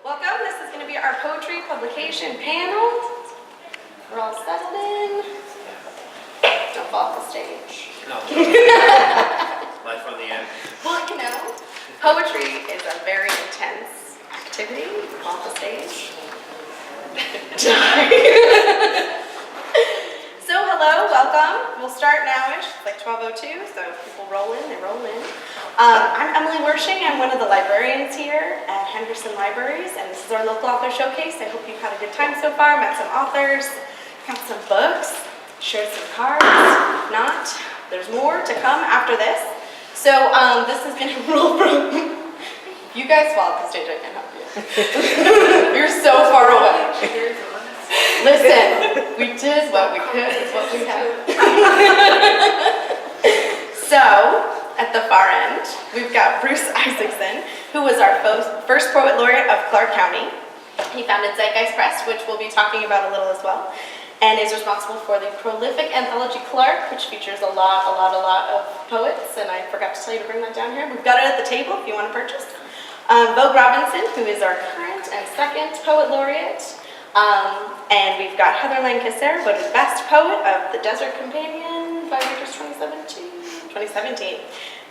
Welcome. This is going to be our poetry publication panel. We're all settled in. Don't fall off the stage. No. Life on the end. Well, you know, poetry is a very intense activity off the stage. So hello, welcome. We'll start now-ish. It's like 12:02, so people roll in, they roll in. I'm Emilee Wirshing. I'm one of the librarians here at Henderson Libraries, and this is our local author showcase. I hope you've had a good time so far, met some authors, got some books, shared some cards. If not, there's more to come after this. So this is going to roll from... You guys fall off the stage, I can't help you. You're so far away. Listen, we did what we could with what we had. So, at the far end, we've got Bruce Isaacson, who was our first poet laureate of Clark County. He founded Zeitgeist Press, which we'll be talking about a little as well, and is responsible for the prolific anthology Clark, which features a lot of poets, and I forgot to tell you to bring that down here. We've got it at the table if you want to purchase. Vogue Robinson, who is our current and second poet laureate. And we've got Cassera, voted best poet of the Desert Companion, 5 years 2017.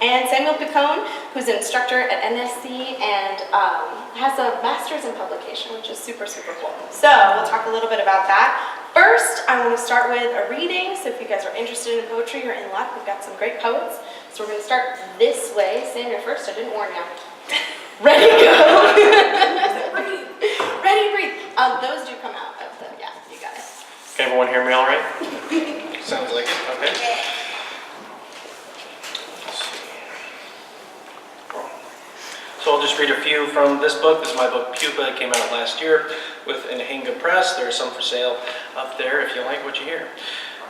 And Samuel Piccone, who's an instructor at NSC and has a master's in publication, which is super cool. So we'll talk a little bit about that. First, I want to start with a reading. So if you guys are interested in poetry, you're in luck. We've got some great poets. So we're going to start this way. Sam, you're first. I didn't warn you. Ready, go. Ready, breathe. Those do come out of the, yeah, you got it. Can everyone hear me all right? Sounds like it. Okay. So I'll just read a few from this book. This is my book, Pupa. It came out last year with Inahinga Press. There are some for sale up there if you like what you hear.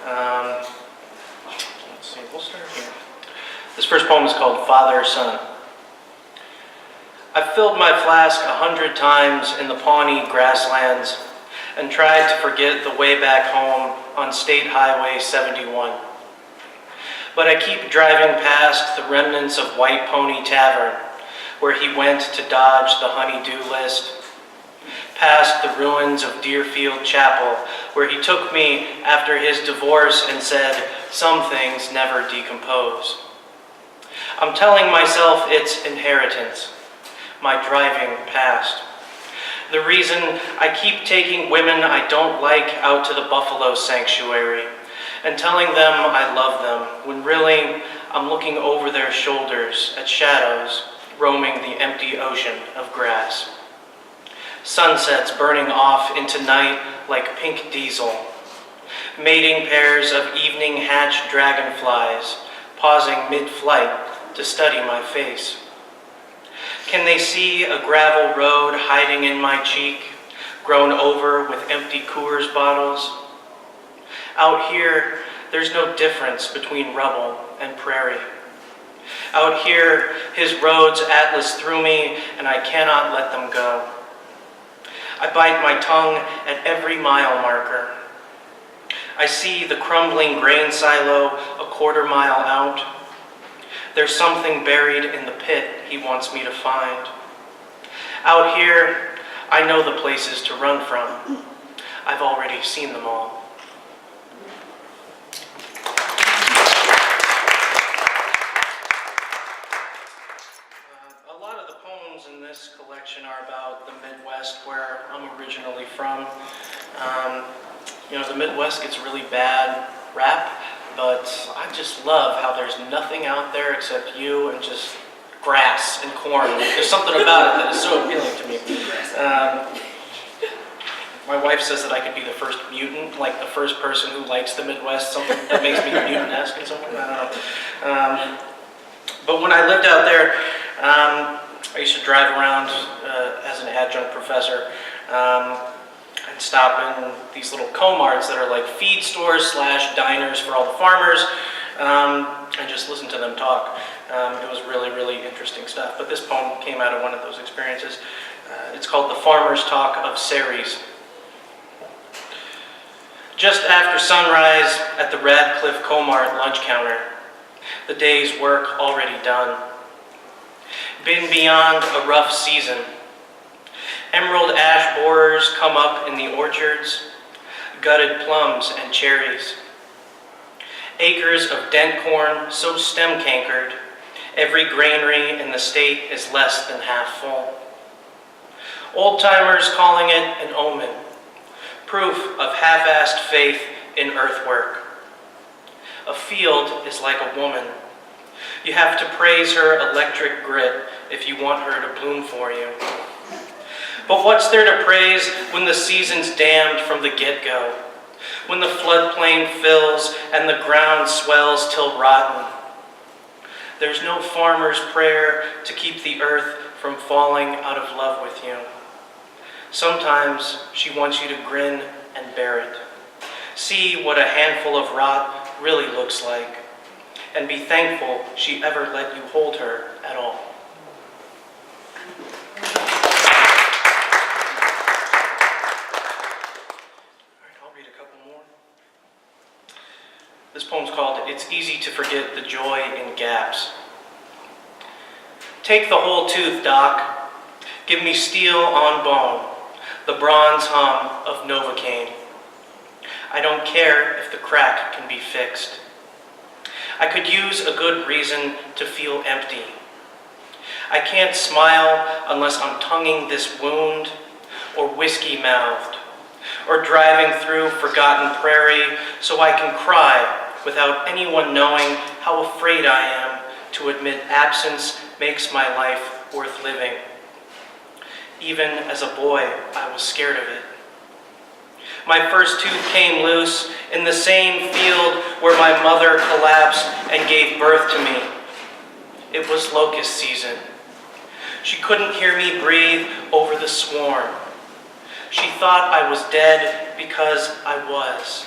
Let's see, we'll start here. This first poem is called Father, Son. I've filled my flask 100 times in the Pawnee grasslands and tried to forget the way back home on State Highway 71. But I keep driving past the remnants of White Pony Tavern, where he went to dodge the honey-do list, past the ruins of Deerfield Chapel, where he took me after his divorce and said, some things never decompose. I'm telling myself it's inheritance, my driving past. The reason I keep taking women I don't like out to the buffalo sanctuary and telling them I love them when really I'm looking over their shoulders at shadows roaming the empty ocean of grass. Sunsets burning off into night like pink diesel. Mating pairs of evening hatch dragonflies pausing mid-flight to study my face. Can they see a gravel road hiding in my cheek, grown over with empty Coors bottles? Out here, there's no difference between rubble and prairie. Out here, his roads atlas through me, and I cannot let them go. I bite my tongue at every mile marker. I see the crumbling grain silo a quarter-mile out. There's something buried in the pit he wants me to find. Out here, I know the places to run from. I've already seen them all. A lot of the poems in this collection are about the Midwest, where I'm originally from. The Midwest gets really bad rap, but I just love how there's nothing out there except you and just grass and corn. There's something about it that is so appealing to me. My wife says that I could be the first mutant, like the first person who likes the Midwest, something that makes me mutant-esque in some way. I don't know. But when I lived out there, I used to drive around as an adjunct professor. I'd stop in these little co-marts that are like feed stores / diners for all the farmers, and just listen to them talk. It was really interesting stuff. But this poem came out of one of those experiences. It's called The Farmer's Talk of Ceres. Just after sunrise at the Radcliffe Co-Mart lunch counter, the day's work already done. Been beyond a rough season. Emerald ash borers come up in the orchards, gutted plums and cherries. Acres of dent corn so stem cankered, every granary in the state is less than half full. Old-timers calling it an omen, proof of half-assed faith in earthwork. A field is like a woman. You have to praise her electric grit if you want her to bloom for you. But what's there to praise when the season's damned from the get-go? When the floodplain fills and the ground swells till rotten? There's no farmer's prayer to keep the earth from falling out of love with you. Sometimes she wants you to grin and bear it. See what a handful of rot really looks like, and be thankful she ever let you hold her at all. I'll read a couple more. This poem's called It's Easy to Forget the Joy in Gaps. Take the whole tooth, Doc. Give me steel on bone, the bronze hum of Novocaine. I don't care if the crack can be fixed. I could use a good reason to feel empty. I can't smile unless I'm tonguing this wound, or whiskey-mouthed, or driving through forgotten prairie so I can cry without anyone knowing how afraid I am to admit absence makes my life worth living. Even as a boy, I was scared of it. My first tooth came loose in the same field where my mother collapsed and gave birth to me. It was locust season. She couldn't hear me breathe over the swarm. She thought I was dead because I was.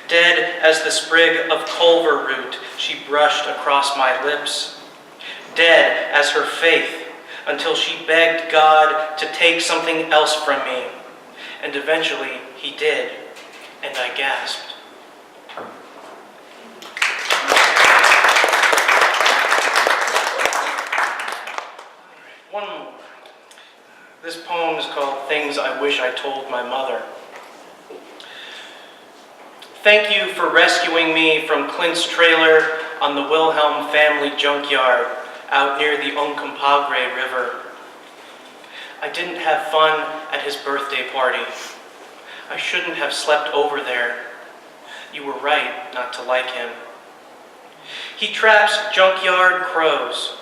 Dead as the sprig of culver root she brushed across my lips. Dead as her faith until she begged God to take something else from me. And eventually he did, and I gasped. One more. This poem is called Things I Wish I Told My Mother. Thank you for rescuing me from Clint's trailer on the Wilhelm family junkyard out near the Uncompahgre River. I didn't have fun at his birthday party. I shouldn't have slept over there. You were right not to like him. He traps junkyard crows,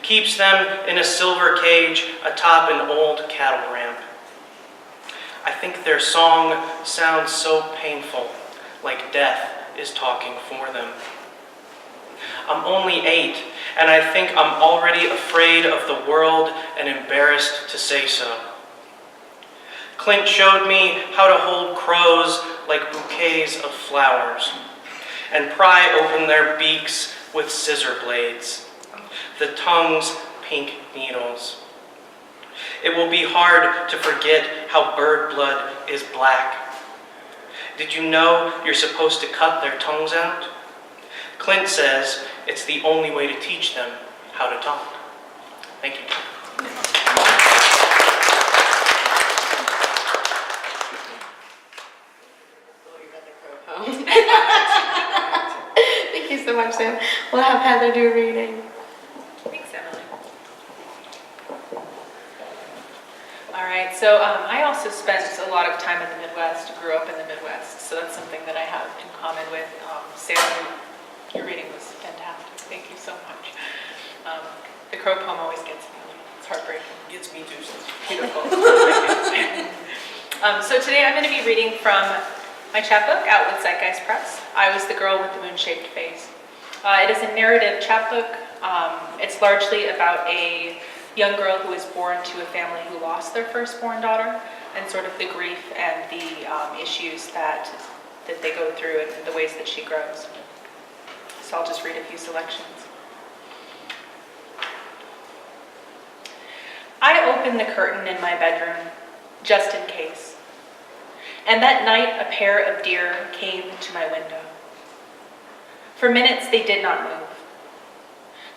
keeps them in a silver cage atop an old cattle ramp. I think their song sounds so painful, like death is talking for them. I'm only 8, and I think I'm already afraid of the world and embarrassed to say so. Clint showed me how to hold crows like bouquets of flowers and pry open their beaks with scissor blades, the tongues pink needles. It will be hard to forget how bird blood is black. Did you know you're supposed to cut their tongues out? Clint says it's the only way to teach them how to talk. Thank you. Thank you so much, Sam. We'll have Heather do a reading. Thanks, Emily. All right, so I also spent a lot of time in the Midwest, grew up in the Midwest, so that's something that I have in common with Sam. Your reading was fantastic. Thank you so much. The Crow poem always gets me. It's heartbreaking. Gets me too. Beautiful. So today I'm going to be reading from my chapbook out with Zeitgeist Press. I Was the Girl with the Moon-Shaped Face. It is a narrative chapbook. It's largely about a young girl who was born to a family who lost their firstborn daughter, and sort of the grief and the issues that they go through and the ways that she grows. So I'll just read a few selections. I opened the curtain in my bedroom, just in case. And that night, a pair of deer came to my window. For minutes, they did not move.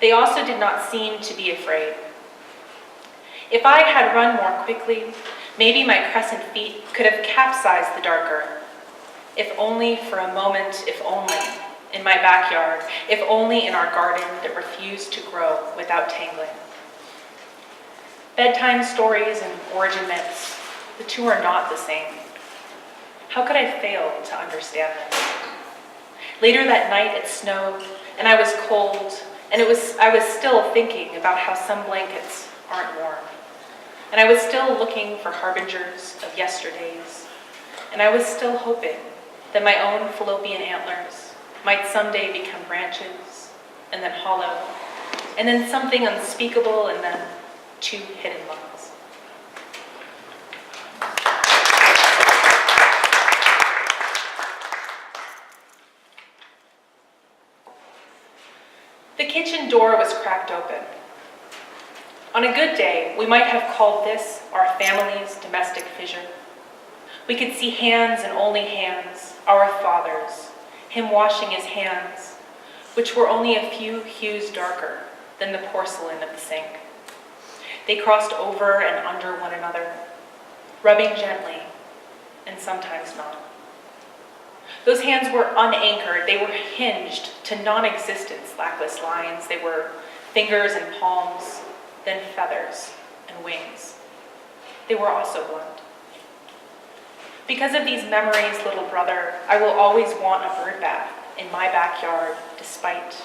They also did not seem to be afraid. If I had run more quickly, maybe my crescent feet could have capsized the darker. If only for a moment, if only in my backyard, if only in our garden that refused to grow without tangling. Bedtime stories and origin myths, the two are not the same. How could I fail to understand them? Later that night it snowed, and I was cold, and I was still thinking about how some blankets aren't warm. And I was still looking for harbingers of yesterdays, and I was still hoping that my own fallopian antlers might someday become branches, and then hollow, and then something unspeakable, and then 2 hidden lungs. The kitchen door was cracked open. On a good day, we might have called this our family's domestic fissure. We could see hands and only hands, our father's, him washing his hands, which were only a few hues darker than the porcelain of the sink. They crossed over and under one another, rubbing gently and sometimes not. Those hands were unanchored, they were hinged to non-existence lackless lines. They were fingers and palms, then feathers and wings. They were also blunt. Because of these memories, little brother, I will always want a bird bath in my backyard, despite,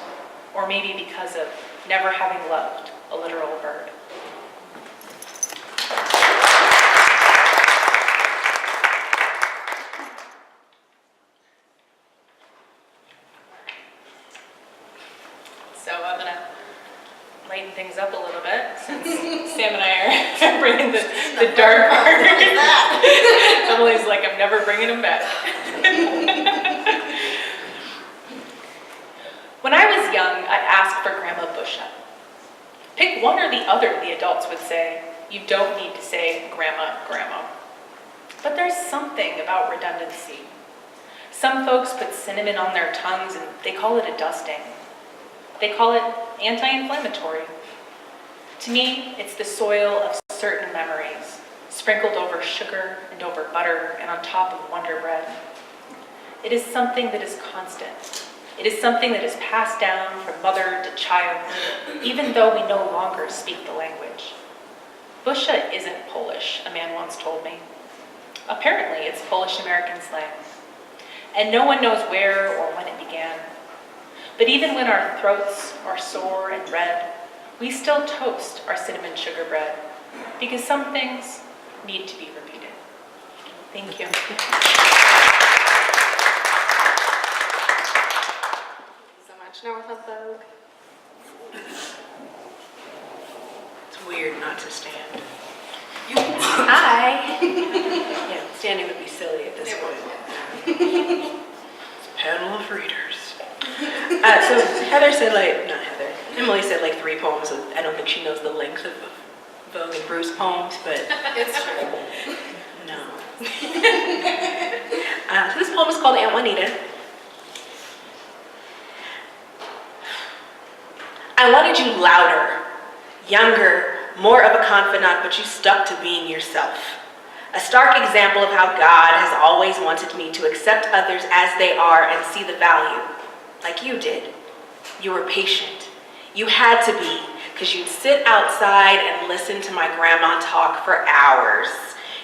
or maybe because of, never having loved a literal bird. So I'm gonna lighten things up a little bit since Sam and I are bringing the dark part. Emilee's like, I'm never bringing him back. When I was young, I'd ask for Grandma Busha. Pick one or the other, the adults would say. You don't need to say Grandma, Grandma. But there's something about redundancy. Some folks put cinnamon on their tongues and they call it a dusting. They call it anti-inflammatory. To me, it's the soil of certain memories, sprinkled over sugar and over butter and on top of Wonder Bread. It is something that is constant. It is something that is passed down from mother to child, even though we no longer speak the language. Busha isn't Polish, a man once told me. Apparently, it's Polish-American slang. And no one knows where or when it began. But even when our throats are sore and red, we still toast our cinnamon sugar bread, because some things need to be repeated. Thank you. Thank you so much. Now we'll have Vogue. It's weird not to stand. Hi. Yeah, standing would be silly at this point. It's a panel of readers. So Heather said not Heather, Emilee said 3 poems. I don't think she knows the length of Vogue and Bruce poems, but It's true. no. So this poem is called Aunt Juanita. I wanted you louder, younger, more of a confidant, but you stuck to being yourself. A stark example of how God has always wanted me to accept others as they are and see the value, like you did. You were patient. You had to be, because you'd sit outside and listen to my grandma talk for hours.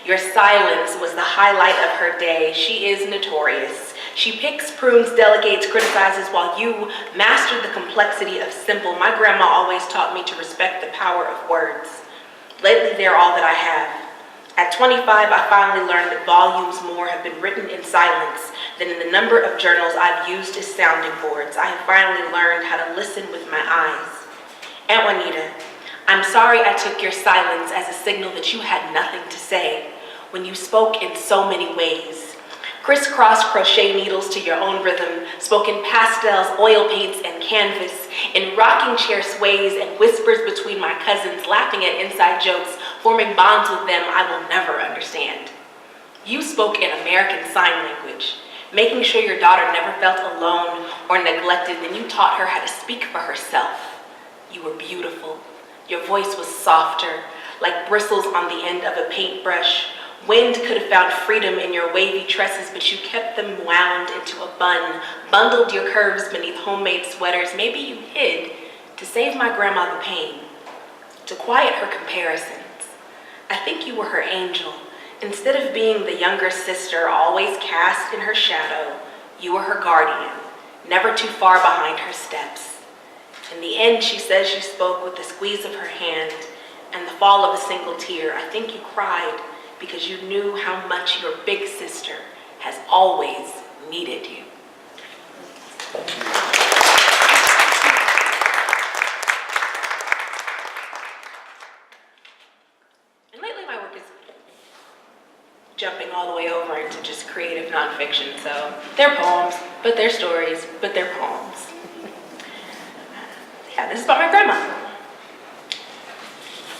Your silence was the highlight of her day. She is notorious. She picks, prunes, delegates, criticizes, while you mastered the complexity of simple. My grandma always taught me to respect the power of words. Lately, they're all that I have. At 25, I finally learned that volumes more have been written in silence than in the number of journals I've used as sounding boards. I have finally learned how to listen with my eyes. Aunt Juanita, I'm sorry I took your silence as a signal that you had nothing to say when you spoke in so many ways. Crisscross crochet needles to your own rhythm, spoke in pastels, oil paints, and canvas, in rocking chair sways and whispers between my cousins, laughing at inside jokes, forming bonds with them I will never understand. You spoke in American Sign Language, making sure your daughter never felt alone or neglected. Then you taught her how to speak for herself. You were beautiful. Your voice was softer, like bristles on the end of a paintbrush. Wind could have found freedom in your wavy tresses, but you kept them wound into a bun, bundled your curves beneath homemade sweaters. Maybe you hid to save my grandma the pain, to quiet her comparisons. I think you were her angel. Instead of being the younger sister always cast in her shadow, you were her guardian, never too far behind her steps. In the end, she says she spoke with the squeeze of her hand and the fall of a single tear. I think you cried because you knew how much your big sister has always needed you. And lately my work is jumping all the way over into just creative nonfiction. So they're poems, but they're stories, but they're poems. Yeah, this is about my grandma.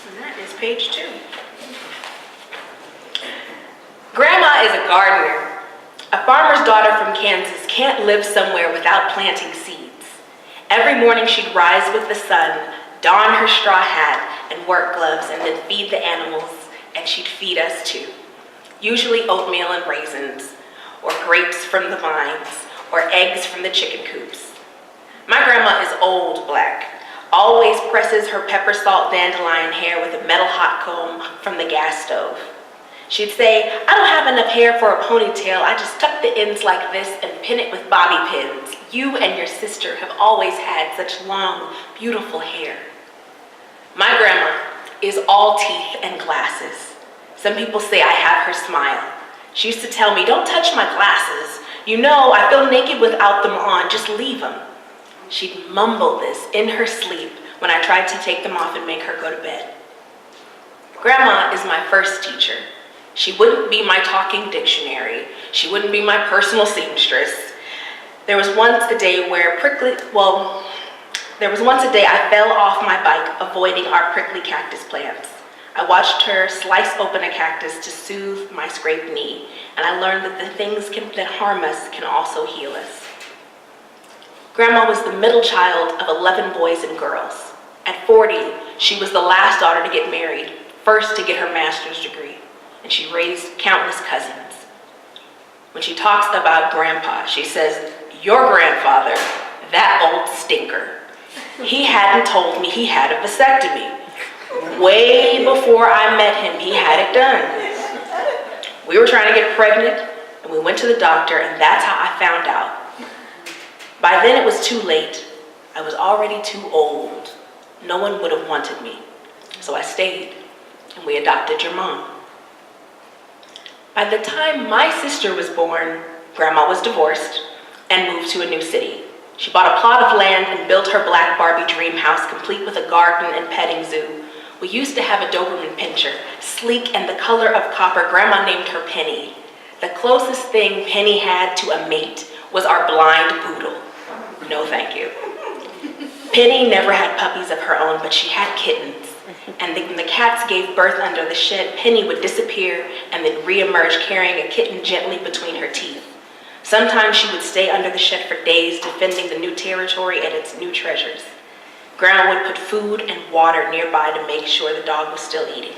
And that is page 2. Grandma is a gardener. A farmer's daughter from Kansas can't live somewhere without planting seeds. Every morning she'd rise with the sun, don her straw hat and work gloves, and then feed the animals, and she'd feed us too. Usually oatmeal and raisins, or grapes from the vines, or eggs from the chicken coops. My grandma is old black, always presses her pepper salt dandelion hair with a metal hot comb from the gas stove. She'd say, I don't have enough hair for a ponytail, I just tuck the ends like this and pin it with bobby pins. You and your sister have always had such long, beautiful hair. My grandma is all teeth and glasses. Some people say I have her smile. She used to tell me, don't touch my glasses. You know, I feel naked without them on, just leave them. She'd mumble this in her sleep when I tried to take them off and make her go to bed. Grandma is my first teacher. She wouldn't be my talking dictionary. She wouldn't be my personal seamstress. There was once a day I fell off my bike avoiding our prickly cactus plants. I watched her slice open a cactus to soothe my scraped knee, and I learned that the things that harm us can also heal us. Grandma was the middle child of 11 boys and girls. At 40, she was the last daughter to get married, first to get her master's degree, and she raised countless cousins. When she talks about Grandpa, she says, your grandfather, that old stinker. He hadn't told me he had a vasectomy. Way before I met him, he had it done. We were trying to get pregnant, and we went to the doctor, and that's how I found out. By then it was too late. I was already too old. No one would have wanted me. So I stayed, and we adopted your mom. By the time my sister was born, Grandma was divorced and moved to a new city. She bought a plot of land and built her black Barbie dream house, complete with a garden and petting zoo. We used to have a Doberman pinscher, sleek and the color of copper. Grandma named her Penny. The closest thing Penny had to a mate was our blind poodle. No, thank you. Penny never had puppies of her own, but she had kittens. And when the cats gave birth under the shed, Penny would disappear and then reemerge carrying a kitten gently between her teeth. Sometimes she would stay under the shed for days, defending the new territory and its new treasures. Grandma would put food and water nearby to make sure the dog was still eating.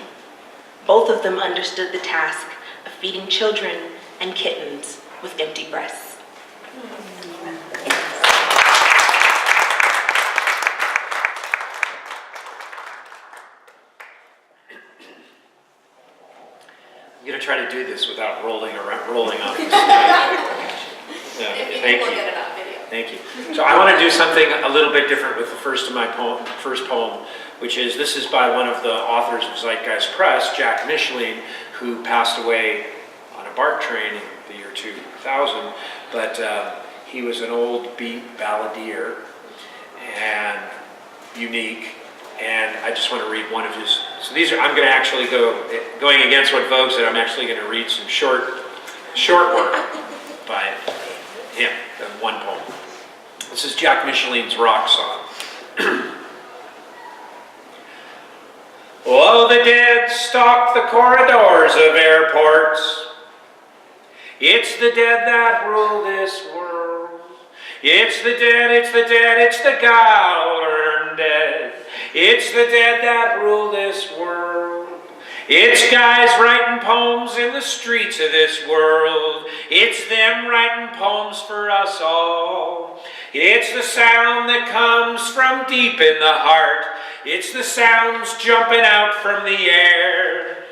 Both of them understood the task of feeding children and kittens with empty breasts. I'm going to try to do this without rolling up. If Thank you you. get it on video. Thank you. So I want to do something a little bit different with the first poem, which is, this is by one of the authors of Zeitgeist Press, Jack Micheline, who passed away on a BART train in the year 2000, but he was an old beat balladeer and unique. And I just want to read one of his. So these are. I'm going to actually going against what Vogue said. I'm actually going to read some short work by him. One poem. This is Jack Micheline's Rock Song. Oh, the dead stalk the corridors of airports. It's the dead that rule this world. It's the dead. It's the dead. It's the God-earned dead. It's the dead that rule this world. It's guys writing poems in the streets of this world. It's them writing poems for us all. It's the sound that comes from deep in the heart. It's the sounds jumping out from the air.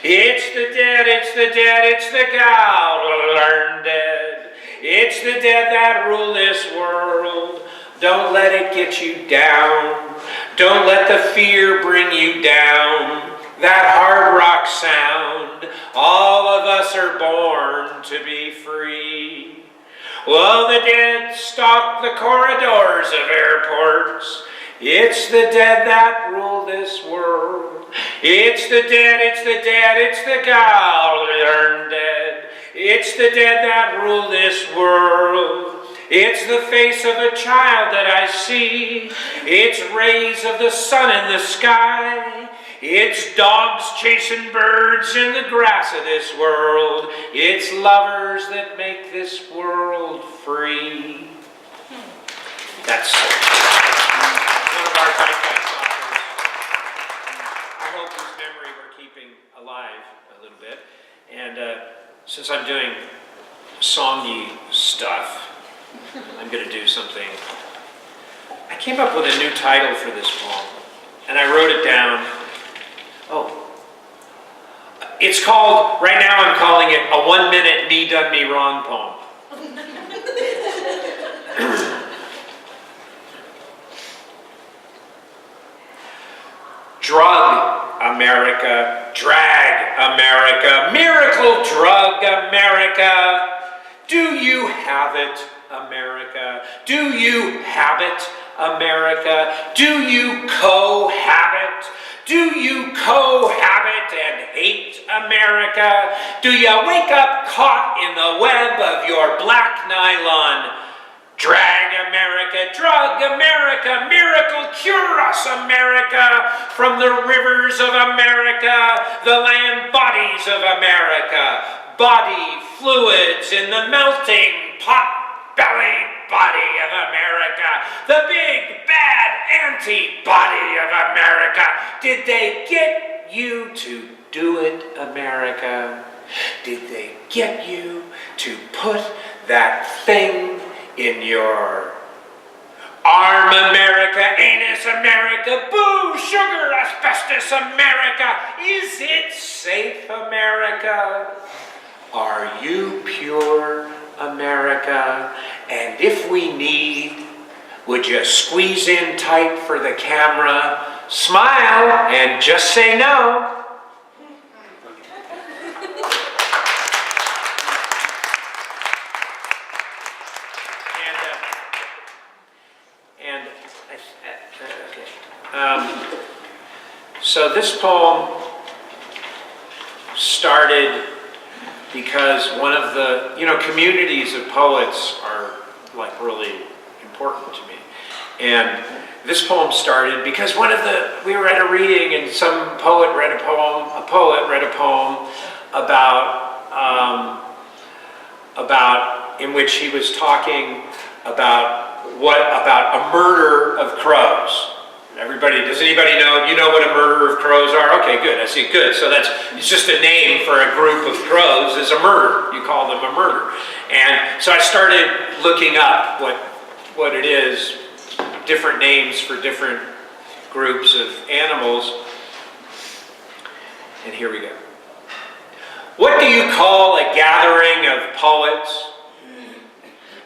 It's the dead, it's the dead, it's the God-learned dead. It's the dead that rule this world. Don't let it get you down. Don't let the fear bring you down. That hard rock sound. All of us are born to be free. Well, the dead stalk the corridors of airports. It's the dead that rule this world. It's the dead, it's the dead, it's the God-learned dead. It's the dead that rule this world. It's the face of a child that I see. It's rays of the sun in the sky. It's dogs chasing birds in the grass of this world. It's lovers that make this world free. That's one of our zeitgeist authors. I hope his memory we're keeping alive a little bit. And since I'm doing songy stuff, I'm going to do something. I came up with a new title for this poem, and I wrote it down. Oh. It's called, right now I'm calling it a 1 minute me done me wrong poem. Drug America, drag America, miracle drug America. Do you have it, America? Do you habit, America? Do you cohabit? Do you cohabit and hate America? Do you wake up caught in the web of your black nylon? Drag America, drug America, miracle cure us America, from the rivers of America, the land bodies of America, body fluids in the melting pot-bellied body of America, the big bad antibody of America. Did they get you to do it, America? Did they get you to put that thing in your arm, America, anus, America, boo, sugar, asbestos, America? Is it safe, America? Are you pure, America? And if we need, would you squeeze in tight for the camera, smile, and just say no? So this poem started because one of the, communities of poets are like really important to me. And this poem started because we were at a reading and some poet read a poem about in which he was talking about a murder of crows. Does anybody know? You know what a murder of crows are? Okay, good. I see. Good. So it's just a name for a group of crows. Is a murder. You call them a murder. And so I started looking up what it is, different names for different groups of animals. And here we go. What do you call a gathering of poets?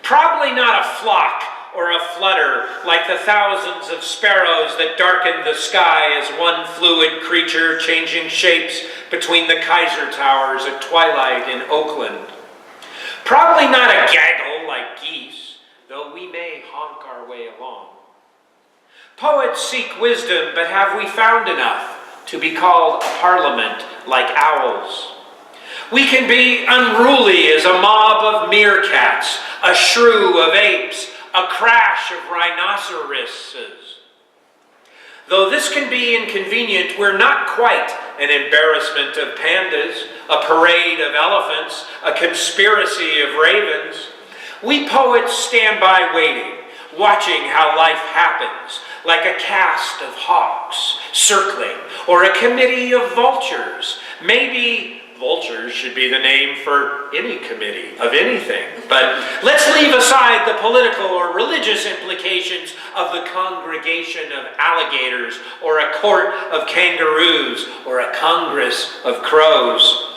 Probably not a flock or a flutter like the thousands of sparrows that darkened the sky as one fluid creature changing shapes between the Kaiser Towers at twilight in Oakland. Probably not a gaggle like geese, though we may honk our way along. Poets seek wisdom, but have we found enough to be called a parliament like owls? We can be unruly as a mob of meerkats, a shrew of apes, a crash of rhinoceroses. Though this can be inconvenient, we're not quite an embarrassment of pandas, a parade of elephants, a conspiracy of ravens. We poets stand by waiting, watching how life happens, like a cast of hawks circling, or a committee of vultures. Maybe vultures should be the name for any committee of anything. But let's leave aside the political or religious implications of the congregation of alligators, or a court of kangaroos, or a congress of crows.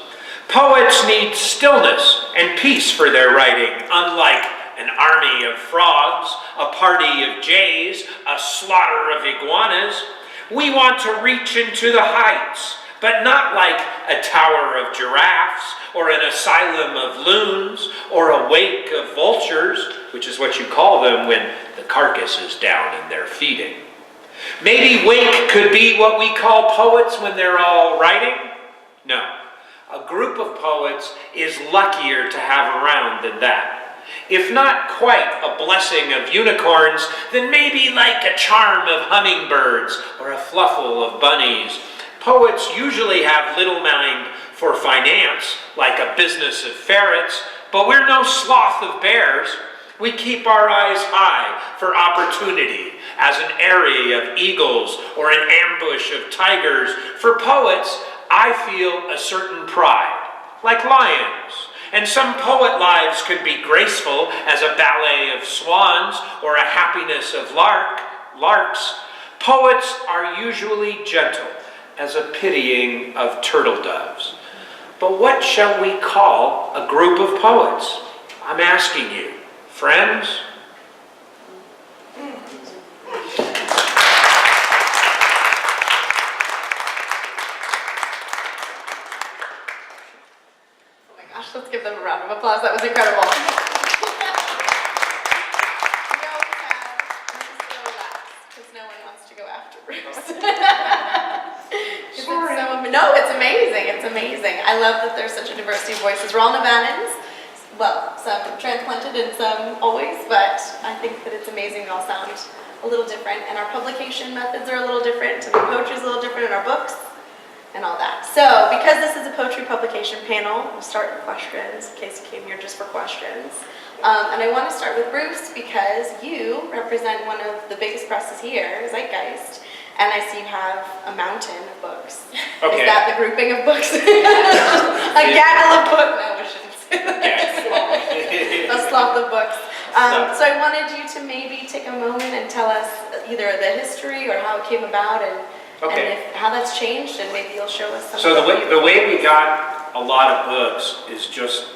Poets need stillness and peace for their writing, unlike an army of frogs, a party of jays, a slaughter of iguanas. We want to reach into the heights, but not like a tower of giraffes, or an asylum of loons, or a wake of vultures, which is what you call them when the carcass is down and they're feeding. Maybe wake could be what we call poets when they're all writing? No. A group of poets is luckier to have around than that. If not quite a blessing of unicorns, then maybe like a charm of hummingbirds or a fluffle of bunnies. Poets usually have little mind for finance, like a business of ferrets, but we're no sloth of bears. We keep our eyes high for opportunity, as an array of eagles or an ambush of tigers. For poets, I feel a certain pride, like lions. And some poet lives could be graceful as a ballet of swans or a happiness of larks. Poets are usually gentle as a pitying of turtle doves. But what shall we call a group of poets? I'm asking you, friends? Let's give them a round of applause. That was incredible. Because no one wants to go after Bruce. No, it's amazing. It's amazing. I love that there's such a diversity of voices. We're all Nevadans. Well, some transplanted and some always, but I think that it's amazing. We all sound a little different, and our publication methods are a little different, and the poetry is a little different in our books. And all that. So, because this is a poetry publication panel, we'll start with questions, in case you came here just for questions. And I want to start with Bruce, because you represent one of the biggest presses here, Zeitgeist, and I see you have a mountain of books. Okay. Is that the grouping of books? A gaggle of books? No, we shouldn't say that. A sloth of books. So I wanted you to maybe take a moment and tell us either the history or how it came about, and how that's changed, and maybe you'll show us something. So the way we got a lot of books is just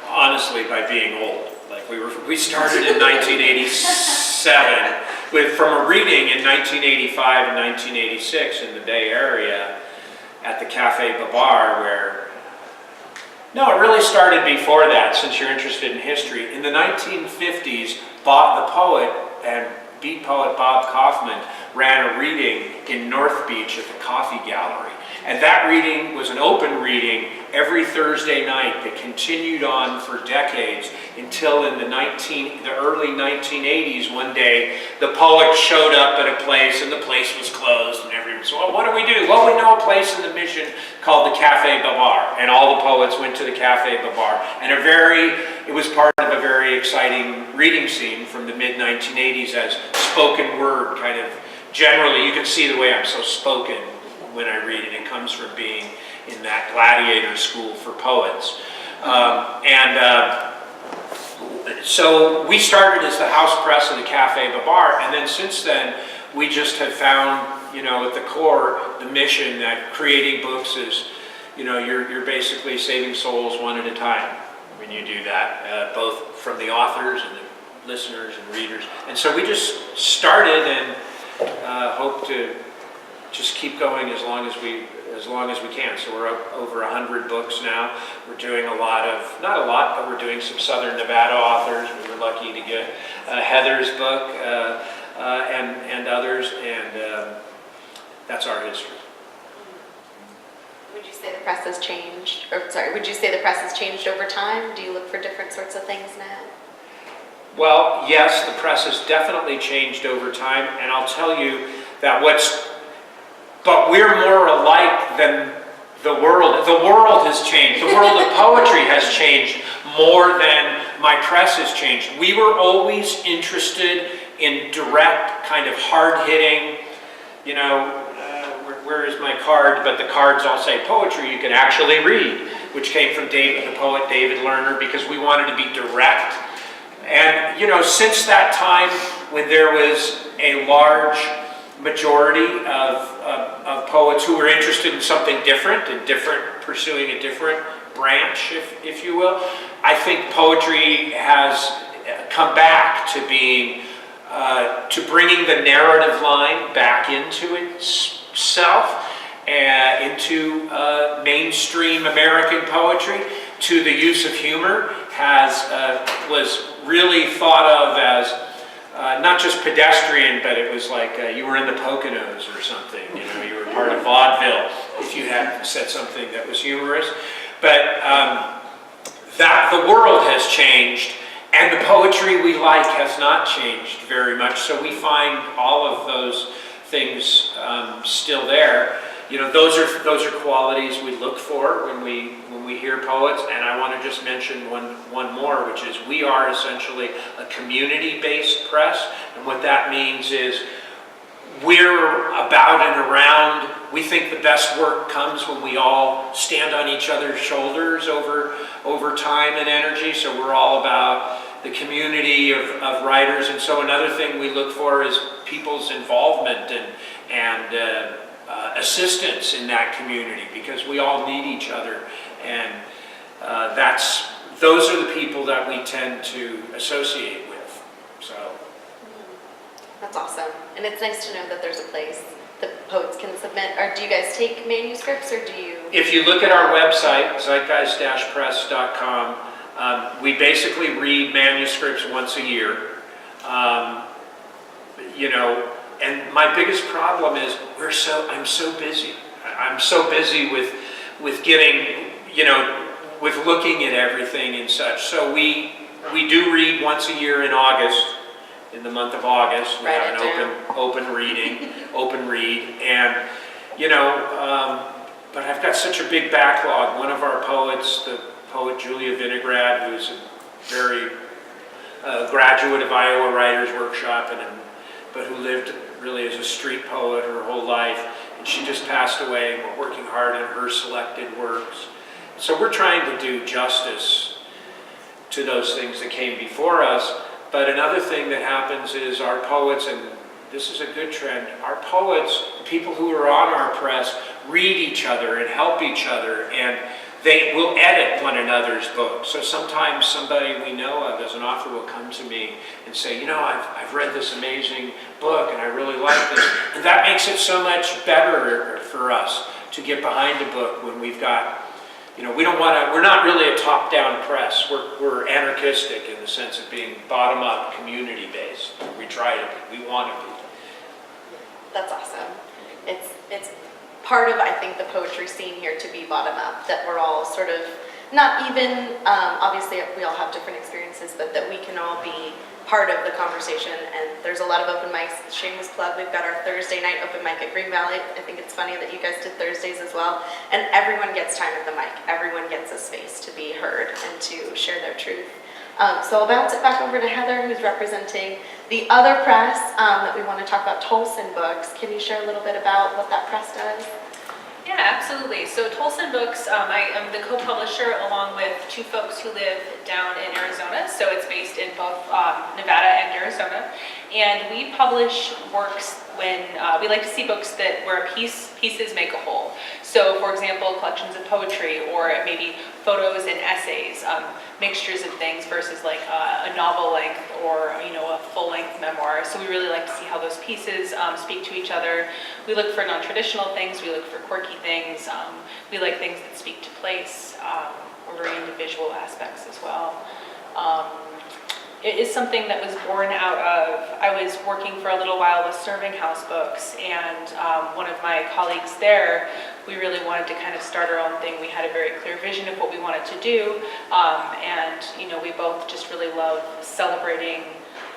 honestly by being old. Like we started in 1987 from a reading in 1985 and 1986 in the Bay Area at the Café Babar, where no, it really started before that. Since you're interested in history, in the 1950s, the poet and beat poet Bob Kaufman ran a reading in North Beach at the Coffee Gallery. And that reading was an open reading every Thursday night that continued on for decades until in the early 1980s, one day, the poet showed up at a place and the place was closed, and everyone said, well, what do we do? Well, we know a place in the Mission called the Café Babar, and all the poets went to the Café Babar. And it was part of a very exciting reading scene from the mid-1980s as spoken word kind of generally. You can see the way I'm so spoken when I read it. It comes from being in that gladiator school for poets. So we started as the house press of the Café Babar, and then since then we just have found, at the core, the mission that creating books is, you're basically saving souls one at a time when you do that, both from the authors and the listeners and readers. And so we just started and hope to just keep going as long as we can. So we're up over 100 books now. We're doing not a lot, but we're doing some Southern Nevada authors. We were lucky to get Heather's book and others, and that's our history. Would you say the press has changed? Would you say the press has changed over time? Do you look for different sorts of things now? Well, yes, the press has definitely changed over time, and I'll tell you that but we're more alike than the world. The world has changed. The world of poetry has changed more than my press has changed. We were always interested in direct, kind of hard-hitting, you know, where is my card? But the cards all say poetry you can actually read, which came from the poet David Lerner, because we wanted to be direct. And, you know, since that time when there was a large majority of poets who were interested in something different and pursuing a different branch, if you will, I think poetry has come back to being, to bringing the narrative line back into itself, into mainstream American poetry, to the use of humor, was really thought of as not just pedestrian, but it was like you were in the Poconos or something, you know, you were part of vaudeville if you had said something that was humorous. But that the world has changed, and the poetry we like has not changed very much, so we find all of those things still there. You know, those are qualities we look for when we hear poets. And I want to just mention one more, which is we are essentially a community-based press, and what that means is we're about and around. We think the best work comes when we all stand on each other's shoulders over time and energy. So we're all about the community of writers, and so another thing we look for is people's involvement and assistance in that community, because we all need each other, and those are the people that we tend to associate with. So That's awesome. And it's nice to know that there's a place that poets can submit. Or do you guys take manuscripts, or do you? if you look at our website, zeitgeist-press.com, we basically read manuscripts once a year. You know, and my biggest problem is I'm so busy. I'm so busy with getting, you know, with looking at everything and such. So we do read once a year in August, in the month of August. We have an open read, and you know, but I've got such a big backlog. One of our poets, the poet Julia Vinograd, who's a very graduate of Iowa Writers Workshop, but who lived really as a street poet her whole life, and she just passed away, and we're working hard on her selected works. So we're trying to do justice to those things that came before us. But another thing that happens is our poets, and this is a good trend, our poets, the people who are on our press, read each other and help each other, and they will edit one another's books. So sometimes somebody we know of as an author will come to me and say, you know, I've read this amazing book and I really like this. And that makes it so much better for us to get behind a book when we've got, you know, we're not really a top-down press. We're anarchistic in the sense of being bottom-up, community-based. We try to be. We want to be. That's awesome. It's part of, I think, the poetry scene here to be bottom-up, that we're all sort of, not even, obviously we all have different experiences, but that we can all be part of the conversation. And there's a lot of open mics. Shameless plug, we've got our Thursday night open mic at Green Valley. I think it's funny that you guys did Thursdays as well. And everyone gets time at the mic. Everyone gets a space to be heard and to share their truth. So I'll bounce it back over to Heather, who's representing the other press that we want to talk about, Tolson Books. Can you share a little bit about what that press does? Yeah, absolutely. So Tolson Books, I am the co-publisher along with two folks who live down in Arizona. So it's based in both Nevada and Arizona. And we publish works when we like to see books where pieces make a whole. So for example, collections of poetry, or maybe photos and essays, mixtures of things versus like a novel length or, you know, a full length memoir. So we really like to see how those pieces speak to each other. We look for non-traditional things, we look for quirky things, we like things that speak to place, or very individual aspects as well. It is something that was born out of, I was working for a little while with Serving House Books, and one of my colleagues there, we really wanted to kind of start our own thing. We had a very clear vision of what we wanted to do, and you know, we both just really love celebrating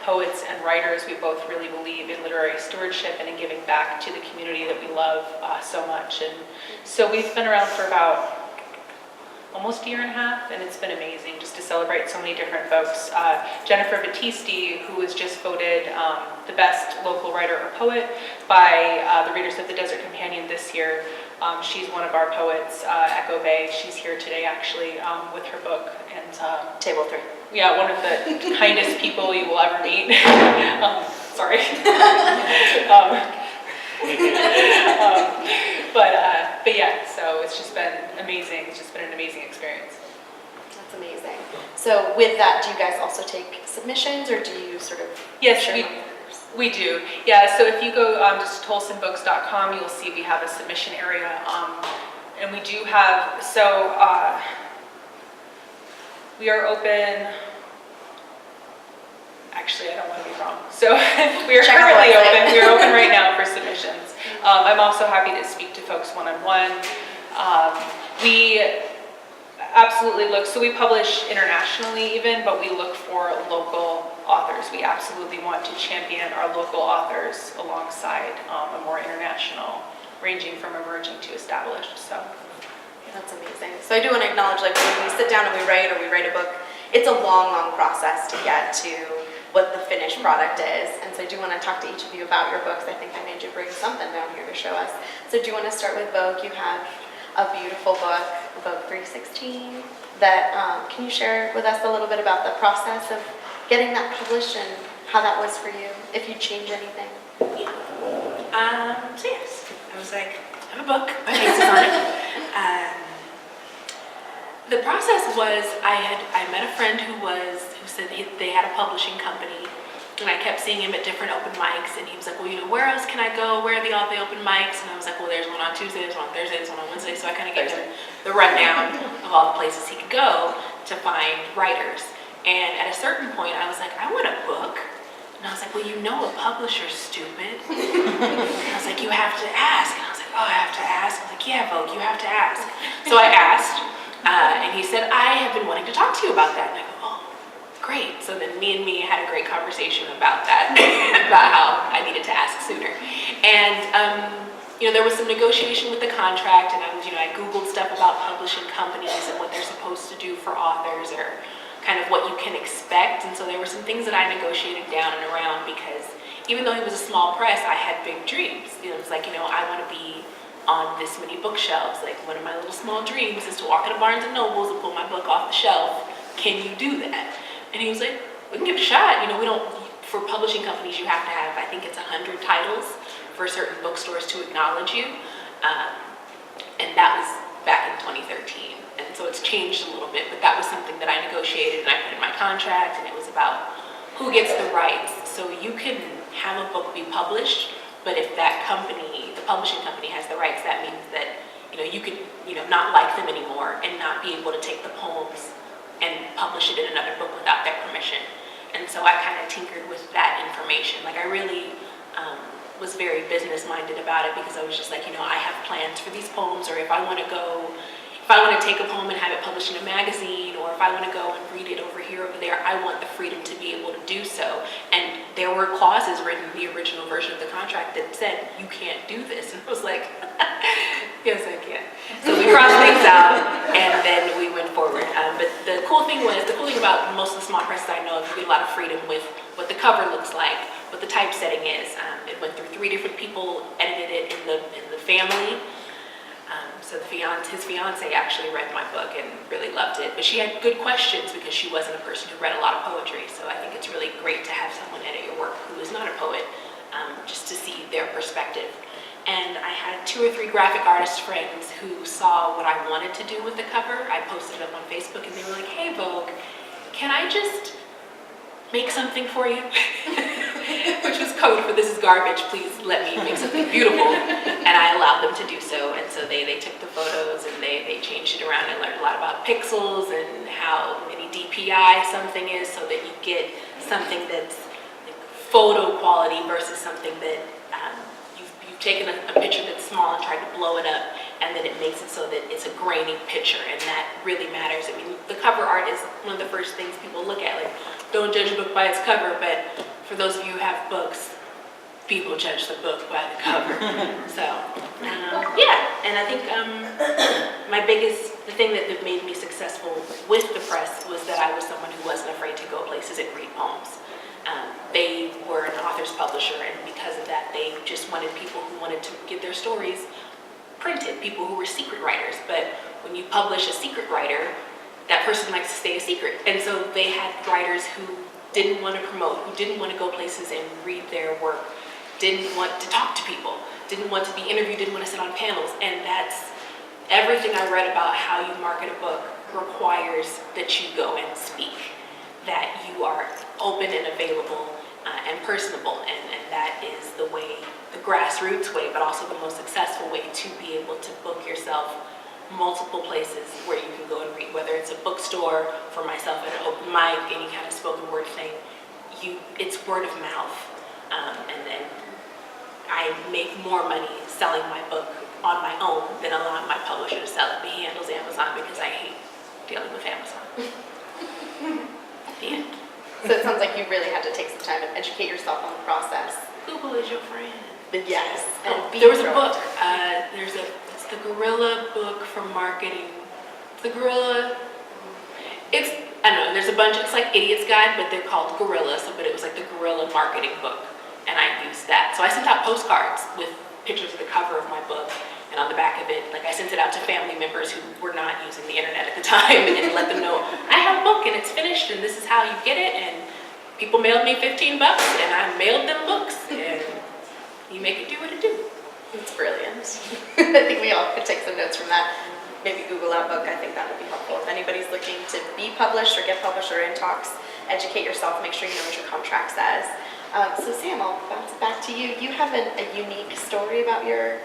poets and writers. We both really believe in literary stewardship and in giving back to the community that we love so much. And so we've been around for about almost a year and a half, and it's been amazing just to celebrate so many different folks. Jennifer Battisti, who was just voted the best local writer or poet by the readers of the Desert Companion this year. She's one of our poets, Echo Bay. She's here today actually with her book. And Table 3. yeah, one of the kindest people you will ever meet. Sorry. But yeah, so it's just been amazing. It's just been an amazing experience. That's amazing. So with that, do you guys also take submissions, or do you sort of Yes, share we, them with others? we do. Yeah, so if you go just to tolsonbooks.com, you'll see we have a submission area. And we do have, so we are open. Actually, I don't want to be wrong. So we are Check out currently the website. open. We are open right now for submissions. I'm also happy to speak to folks one-on-one. We absolutely look, so we publish internationally even, but we look for local authors. We absolutely want to champion our local authors alongside a more international, ranging from emerging to established. So That's amazing. So I do want to acknowledge, like, when we sit down and we write or we write a book, it's a long, long process to get to what the finished product is. And so I do want to talk to each of you about your books. I think I made you bring something down here to show us. So do you want to start with Vogue? You have a beautiful book, Vogue 316, that, can you share with us a little bit about the process of getting that published and how that was for you, if you change anything? So yes, I was like, I have a book, my face is on it. The process was, I met a friend who said they had a publishing company, and I kept seeing him at different open mics, and he was like, well, where else can I go? Where are all the open mics? And I was like, well, there's one on Tuesday, there's one on Thursday, there's one on Wednesday. So I kind of gave him the rundown of all the places he could go to find writers. And at a certain point, I was like, I want a book. And I was like, well, a publisher's stupid. And I was like, you have to ask. And I was like, oh, I have to ask? I was like, yeah, Vogue, you have to ask. So I asked, and he said, I have been wanting to talk to you about that. And I go, oh, great. So then me had a great conversation about that, about how I needed to ask sooner. And, there was some negotiation with the contract, and I Googled stuff about publishing companies and what they're supposed to do for authors, or kind of what you can expect. And so there were some things that I negotiated down and around, because even though it was a small press, I had big dreams. It was like, I want to be on this many bookshelves. Like, one of my little small dreams is to walk into Barnes and Nobles and pull my book off the shelf. Can you do that? And he was like, we can give it a shot. We don't, for publishing companies, you have to have, I think it's 100 titles for certain bookstores to acknowledge you. And that was back in 2013. And so it's changed a little bit, but that was something that I negotiated and I put in my contract, and it was about who gets the rights. So you can have a book be published, but if that company, the publishing company, has the rights, that means that, you could, not like them anymore and not be able to take the poems and publish it in another book without their permission. And so I kind of tinkered with that information. Like, I really was very business-minded about it, because I was just like, I have plans for these poems, or if I want to take a poem and have it published in a magazine, or if I want to go and read it over here, over there, I want the freedom to be able to do so. And there were clauses written in the original version of the contract that said, you can't do this. And I was like, yes, I can. So we crossed things out, and then we went forward. But the cool thing about most of the small presses I know, you get a lot of freedom with what the cover looks like, what the typesetting is. It went through 3 different people, edited it in the family. So his fiance actually read my book and really loved it. But she had good questions, because she wasn't a person who read a lot of poetry. So I think it's really great to have someone edit your work who is not a poet, just to see their perspective. And I had 2 or 3 graphic artist friends who saw what I wanted to do with the cover. I posted it up on Facebook, and they were like, hey, Vogue, can I just make something for you? Which was code for this is garbage, please let me make something beautiful. And I allowed them to do so. And so they took the photos and they changed it around. I learned a lot about pixels and how many DPI something is, so that you get something that's like photo quality versus something that you've taken a picture that's small and tried to blow it up, and then it makes it so that it's a grainy picture, and that really matters. I mean, the cover art is one of the first things people look at. Like, don't judge a book by its cover, but for those of you who have books, people judge the book by the cover. So, yeah, and I think the thing that made me successful with the press was that I was someone who wasn't afraid to go places and read poems. They were an author's publisher, and because of that, they just wanted people who wanted to get their stories printed, people who were secret writers. But when you publish a secret writer, that person likes to stay a secret. And so they had writers who didn't want to promote, who didn't want to go places and read their work, didn't want to talk to people, didn't want to be interviewed, didn't want to sit on panels. And that's everything I read about how you market a book requires that you go and speak, that you are open and available and personable. And that is the way, the grassroots way, but also the most successful way to be able to book yourself multiple places where you can go and read, whether it's a bookstore, for myself at an open mic, any kind of spoken word thing. It's word of mouth. And then I make more money selling my book on my own than allowing my publisher to sell it. He handles Amazon because I hate dealing with Amazon. The end. So it sounds like you really had to take some time and educate yourself on the process. Google is your friend. But yes. And be There was a proactive. book. It's the Gorilla book for marketing. The Gorilla. I don't know. There's a bunch. It's like Idiot's Guide, but they're called Gorilla. But it was like the Gorilla marketing book, and I used that. So I sent out postcards with pictures of the cover of my book, and on the back of it, like I sent it out to family members who were not using the internet at the time, and let them know I have a book and it's finished, and this is how you get it. And people mailed me $15, and I mailed them books, and you make it do what it do. It's brilliant. I think we all could take some notes from that. Maybe Google that book. I think that would be helpful. If anybody's looking to be published or get published or in talks, educate yourself. Make sure you know what your contract says. So Sam, I'll bounce it back to you. You have a unique story about your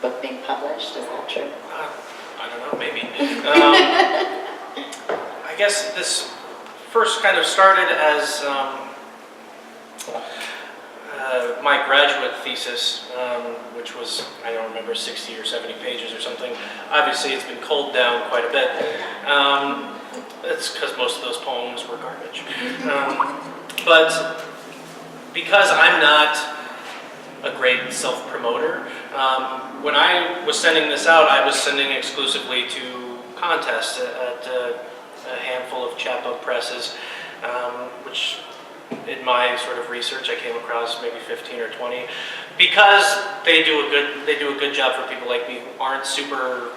book being published. Is that true? I don't know, maybe. I guess this first kind of started as my graduate thesis, which was, I don't remember, 60 or 70 pages or something. Obviously, it's been culled down quite a bit. It's because most of those poems were garbage. But because I'm not a great self-promoter, when I was sending this out, I was sending exclusively to contests at a handful of chapbook presses, which in my sort of research I came across maybe 15 or 20, because they do a good job for people like me who aren't super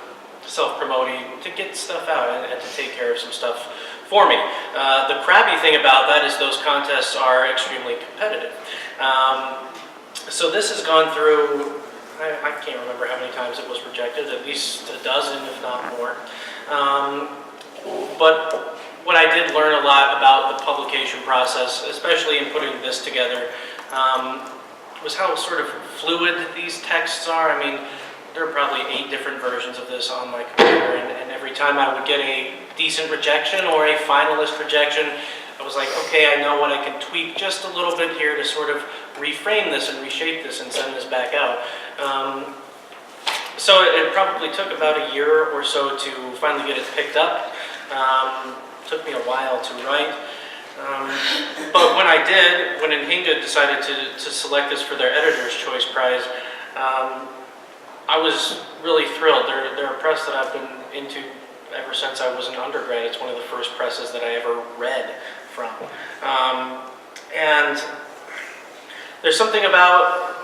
self-promoting, to get stuff out and to take care of some stuff for me. The crappy thing about that is those contests are extremely competitive. So this has gone through, I can't remember how many times it was rejected, at least a dozen, if not more. But what I did learn a lot about the publication process, especially in putting this together, was how sort of fluid these texts are. I mean, there are probably 8 different versions of this on my computer, and every time I would get a decent rejection or a finalist rejection, I was like, okay, I know what I can tweak just a little bit here to sort of reframe this and reshape this and send this back out. So it probably took about a year or so to finally get it picked up. Took me a while to write. But when I did, when Nhinga decided to select this for their Editor's Choice Prize, I was really thrilled. They're a press that I've been into ever since I was an undergrad. It's one of the first presses that I ever read from. And there's something about,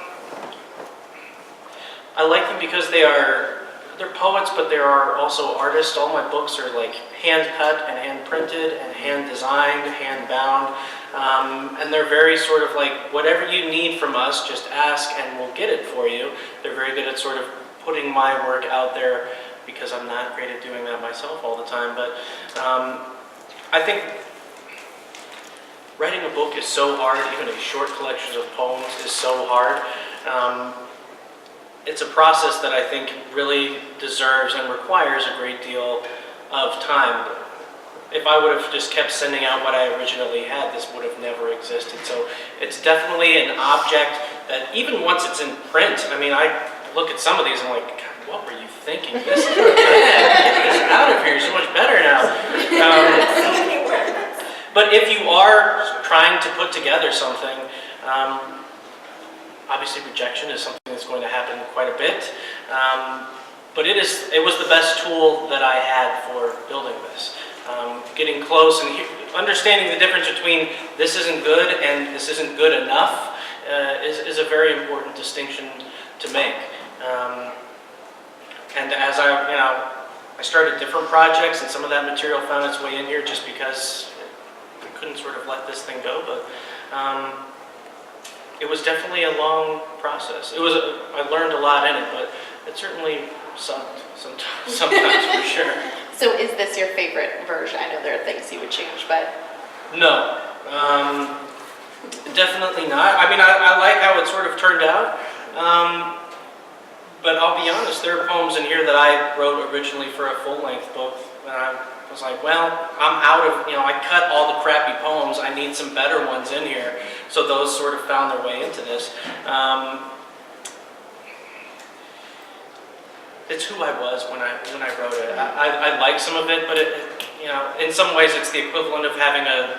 I like them because they're poets, but they are also artists. All my books are like hand cut and hand printed and hand designed, hand bound. And they're very sort of like, whatever you need from us, just ask and we'll get it for you. They're very good at sort of putting my work out there, because I'm not great at doing that myself all the time. But I think writing a book is so hard. Even a short collection of poems is so hard. It's a process that I think really deserves and requires a great deal of time. If I would have just kept sending out what I originally had, this would have never existed. So it's definitely an object that even once it's in print, I mean, I look at some of these and I'm like, God, what were you thinking? This is bad. Get this out of here. You're so much better now. But if you are trying to put together something, obviously rejection is something that's going to happen quite a bit. but it was the best tool that I had for building this. Getting close and understanding the difference between this isn't good and this isn't good enough is a very important distinction to make. And as I started different projects, and some of that material found its way in here just because we couldn't sort of let this thing go. But it was definitely a long process. I learned a lot in it, but it certainly sucked sometimes for sure. So is this your favorite version? I know there are things you would change, but... No, definitely not. I mean, I like how it sort of turned out. But I'll be honest, there are poems in here that I wrote originally for a full-length book. And I was like, well, I'm out of, I cut all the crappy poems. I need some better ones in here. So those sort of found their way into this. It's who I was when I wrote it. I like some of it, but in some ways it's the equivalent of having an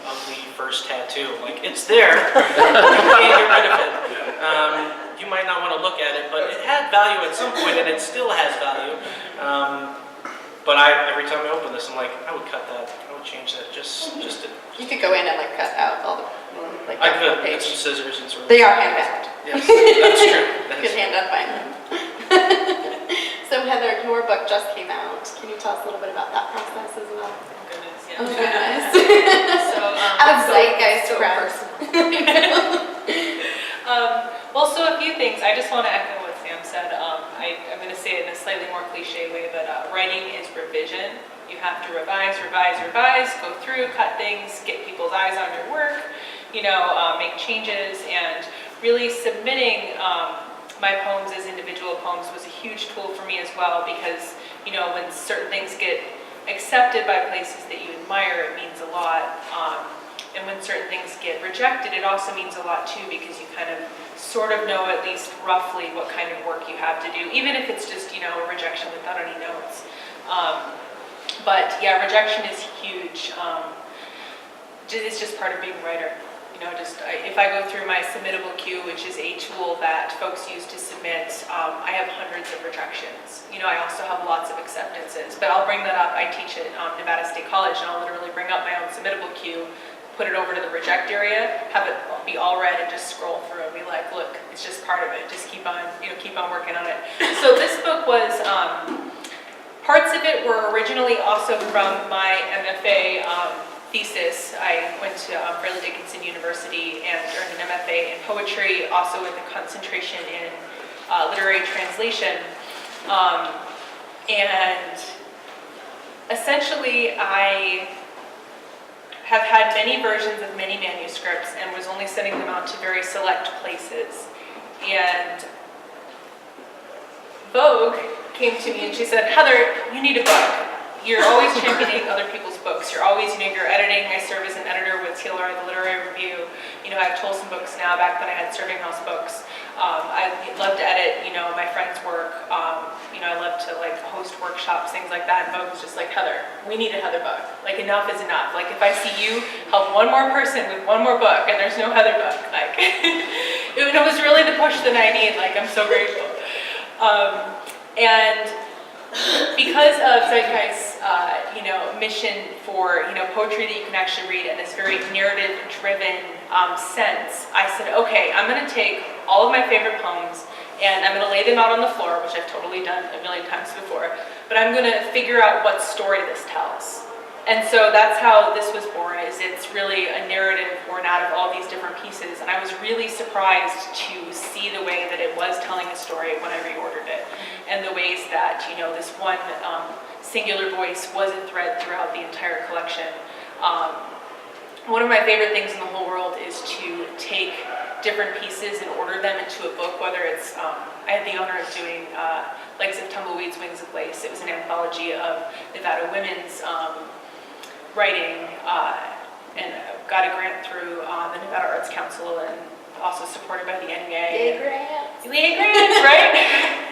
ugly first tattoo. Like, it's there, you can't get rid of it. You might not want to look at it, but it had value at some point, and it still has value. But every time I open this, I'm like, I would cut that. I would change that. Just to. You could go in and cut out all the I could page. get some scissors and sort of. They are hand-bound. Yes, that's true. You could hand unbind them. So Heather, your book just came out. Can you tell us a little bit about that process as well? Goodness, yeah. Oh goodness. So, Out of Zeitgeist Press. Well, so a few things. I just want to echo what Sam said. I'm going to say it in a slightly more cliche way, but writing is revision. You have to revise, go through, cut things, get people's eyes on your work, make changes, and really submitting my poems as individual poems was a huge tool for me as well, because, when certain things get accepted by places that you admire, it means a lot. And when certain things get rejected, it also means a lot too, because you kind of sort of know at least roughly what kind of work you have to do, even if it's just, a rejection without any notes. But yeah, rejection is huge. It's just part of being a writer. If I go through my submittable queue, which is a tool that folks use to submit, I have hundreds of rejections. I also have lots of acceptances, but I'll bring that up. I teach at Nevada State College, and I'll literally bring up my own submittable queue, put it over to the reject area, have it be all red, and just scroll through and be like, look, it's just part of it. Just keep on working on it. So this book was, parts of it were originally also from my MFA thesis. I went to Fairleigh Dickinson University and earned an MFA in poetry, also with a concentration in literary translation. And essentially, I have had many versions of many manuscripts and was only sending them out to very select places. And Vogue came to me and she said, Heather, you need a book. You're always championing other people's books. You're always, you're editing. I serve as an editor with TLR, the Literary Review. I've told some books now. Back then I had Serving House books. I love to edit, my friends' work. I love to host workshops, things like that. And Vogue was just like, Heather, we need a Heather book. Enough is enough. If I see you help one more person with one more book and there's no Heather book, it was really the push that I need. I'm so grateful. And because of Zeitgeist's, mission for, poetry that you can actually read in this very narrative-driven sense, I said, okay, I'm going to take all of my favorite poems and I'm going to lay them out on the floor, which I've totally done a million times before, but I'm going to figure out what story this tells. And so that's how this was born, it's really a narrative born out of all these different pieces. And I was really surprised to see the way that it was telling a story when I reordered it. And the ways that, this one singular voice was a thread throughout the entire collection. One of my favorite things in the whole world is to take different pieces and order them into a book, whether it's, I had the honor of doing Legs of Tumbleweeds, Wings of Lace. It was an anthology of Nevada women's writing, and got a grant through the Nevada Arts Council and also supported by the NEA. Yay, grants. Yay, grants, right?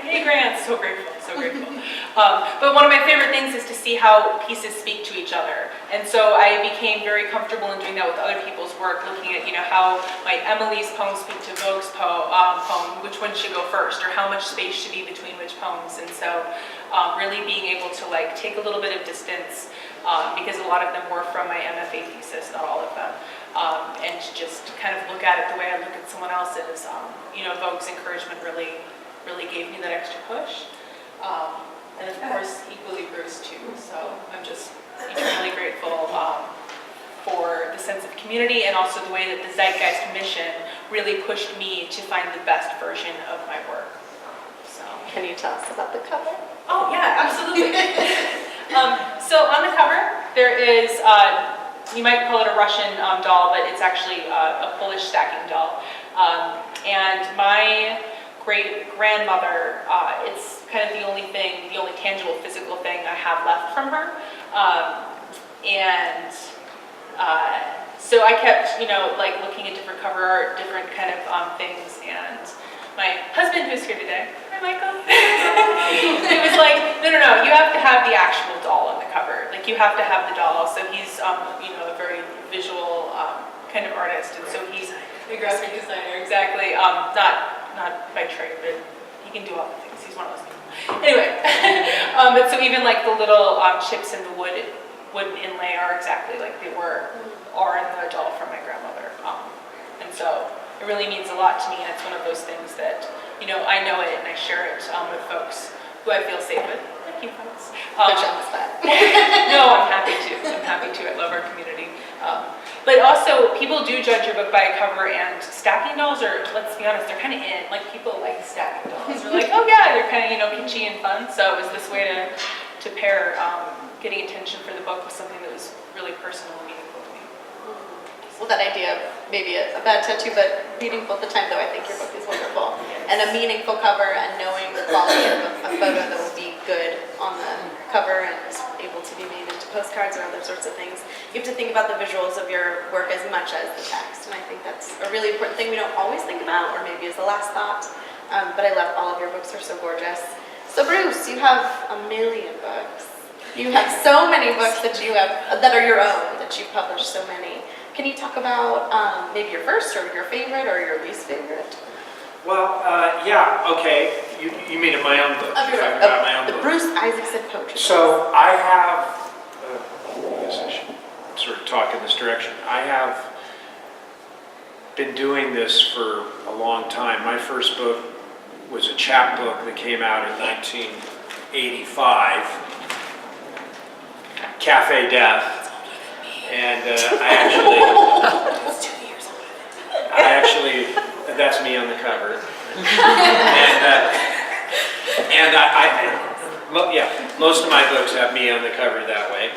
Yay, grants. Yeah, so grateful, so grateful. But one of my favorite things is to see how pieces speak to each other. And so I became very comfortable in doing that with other people's work, looking at, how might Emilee's poems speak to Vogue's poem, which one should go first, or how much space should be between which poems. And so really being able to take a little bit of distance, because a lot of them were from my MFA thesis, not all of them. And just kind of look at it the way I look at someone else's. Vogue's encouragement really gave me that extra push. And of course, equally Bruce too. So I'm just eternally grateful for the sense of community, and also the way that the Zeitgeist mission really pushed me to find the best version of my work. So. Can you tell us about the cover? Oh yeah, absolutely. So on the cover, there is, you might call it a Russian doll, but it's actually a Polish stacking doll. And my great-grandmother, it's kind of the only tangible physical thing I have left from her. So I kept, looking at different cover art, different kind of things, and my husband, who's here today, hi Michael, he was like, no, you have to have the actual doll on the cover. You have to have the doll. So he's, a very visual kind of artist, and so he's a graphic designer, exactly. Not by trade, but he can do all the things. He's one of those people. Anyway, but so even the little chips in the wooden inlay are exactly like they are in the doll from my grandmother. And so it really means a lot to me, and it's one of those things that, I know it and I share it with folks who I feel safe with. Thank you, folks. Put you on the spot. No, I'm happy to. I love our community. But also, people do judge your book by a cover, and stacking dolls are, let's be honest, they're kind of in. People like stacking dolls. They're like, oh yeah, they're kind of, kitschy and fun. So it was this way to pair getting attention for the book with something that was really personal and meaningful to me. Well, that idea of maybe a bad tattoo, but meaningful at the time, though, I think your book is wonderful. Yes. And a meaningful cover, and knowing the quality of a photo that will be good on the cover and able to be made into postcards or other sorts of things. You have to think about the visuals of your work as much as the text, and I think that's a really important thing we don't always think about, or maybe as the last thought. But I love all of your books, are so gorgeous. So Bruce, you have a million books. You have so many books that are your own, that you've published so many. Can you talk about maybe your first, or your favorite, or your least favorite? Well, yeah, okay. You mean in my own book? Of your About my own the book. Bruce Isaacson poetry. So I have, I guess I should sort of talk in this direction. I have been doing this for a long time. My first book was a chapbook that came out in 1985, Cafe Death. And that's me on the cover. Most of my books have me on the cover that way.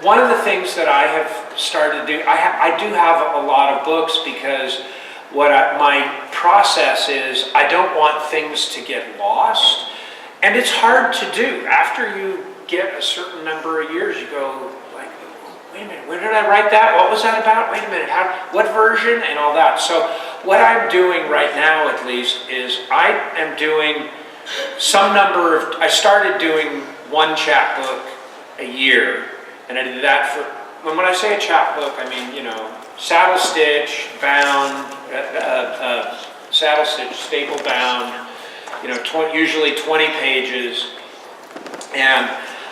One of the things that I have started to do, I do have a lot of books, because my process is, I don't want things to get lost, and it's hard to do. After you get a certain number of years, you go wait a minute, when did I write that? What was that about? Wait a minute, what version? And all that. So what I'm doing right now, at least, is I am doing I started doing one chapbook a year, and I did that when I say a chapbook, I mean, saddle stitch, bound, saddle stitch, staple bound, usually 20 pages. And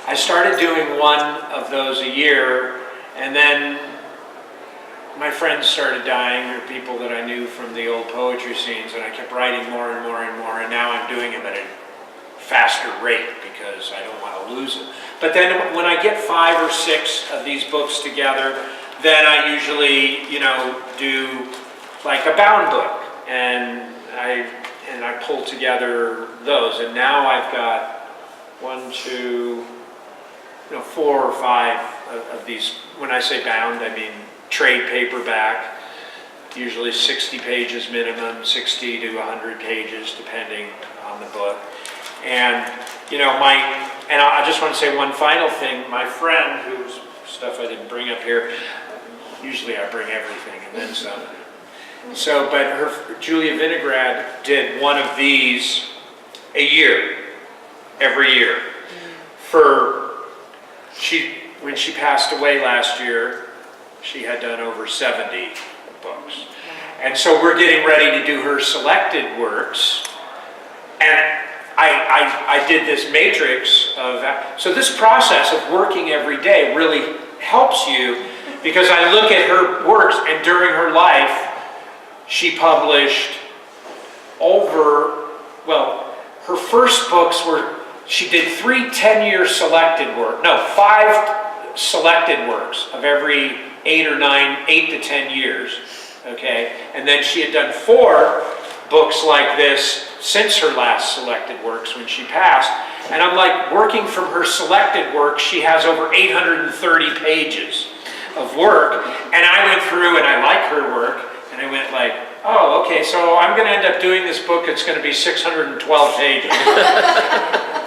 I started doing one of those a year, and then my friends started dying, or people that I knew from the old poetry scenes, and I kept writing more and more and more, and now I'm doing them at a faster rate because I don't want to lose them. But then when I get 5 or 6 of these books together, then I usually, do like a bound book, and I pull together those, and now I've got 4 or 5 of these. When I say bound, I mean trade paperback, usually 60 pages minimum, 60 to 100 pages depending on the book. And I just want to say one final thing. My friend, whose stuff I didn't bring up here, usually I bring everything and then some. So, but Julia Vinograd did one of these a year, every year. When she passed away last year, she had done over 70 books. And so we're getting ready to do her selected works. And I did this matrix of that. So this process of working every day really helps you, because I look at her works, and during her life, she published her first books she did 3 10-year selected work, 5 selected works of every 8 to 10 years, okay? And then she had done 4 books like this since her last selected works when she passed. And I'm like, working from her selected work, she has over 830 pages of work. And I went through, and I like her work, and I went like, oh, okay, so I'm going to end up doing this book. It's going to be 612 pages.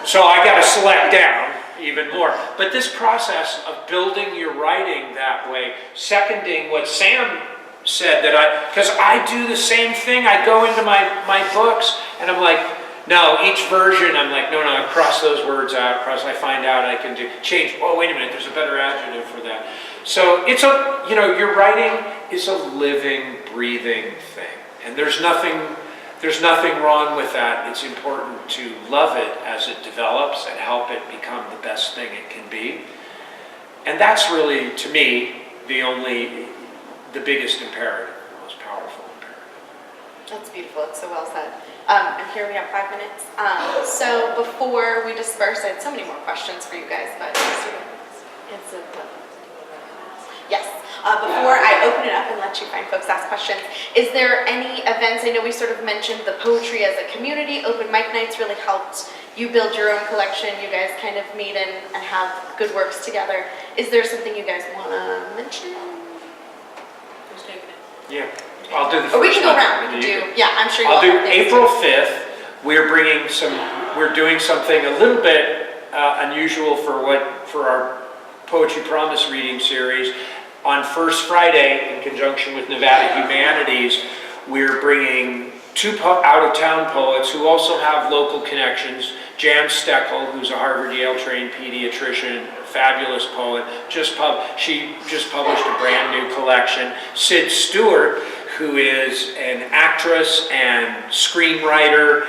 So I got to select down even more. But this process of building your writing that way, seconding what Sam said, because I do the same thing. I go into my books, and I'm like, no, each version, I'm like, no, I cross those words out, I find out I can change, oh, wait a minute, there's a better adjective for that. So it's your writing is a living, breathing thing. And there's nothing wrong with that. It's important to love it as it develops and help it become the best thing it can be. And that's really, to me, the biggest imperative, the most powerful imperative. That's beautiful. It's so well said. And here we have 5 minutes. So before we disperse, I had so many more questions for you guys, but yes. Before I open it up and let you find folks ask questions, is there any events? I know we sort of mentioned the poetry as a community. Open mic nights really helped you build your own collection. You guys kind of meet and have good works together. Is there something you guys want to mention? Who's taking it? Yeah, I'll do the first Or we can go one. around. We can do. Yeah, I'm sure. I'll do April 5th. We're doing something a little bit unusual for our Poetry Promise reading series. On First Friday, in conjunction with Nevada Humanities, we're bringing 2 out-of-town poets who also have local connections. Jan Steckel, who's a Harvard-Yale trained pediatrician, fabulous poet, she just published a brand new collection. Sid Stewart, who is an actress and screenwriter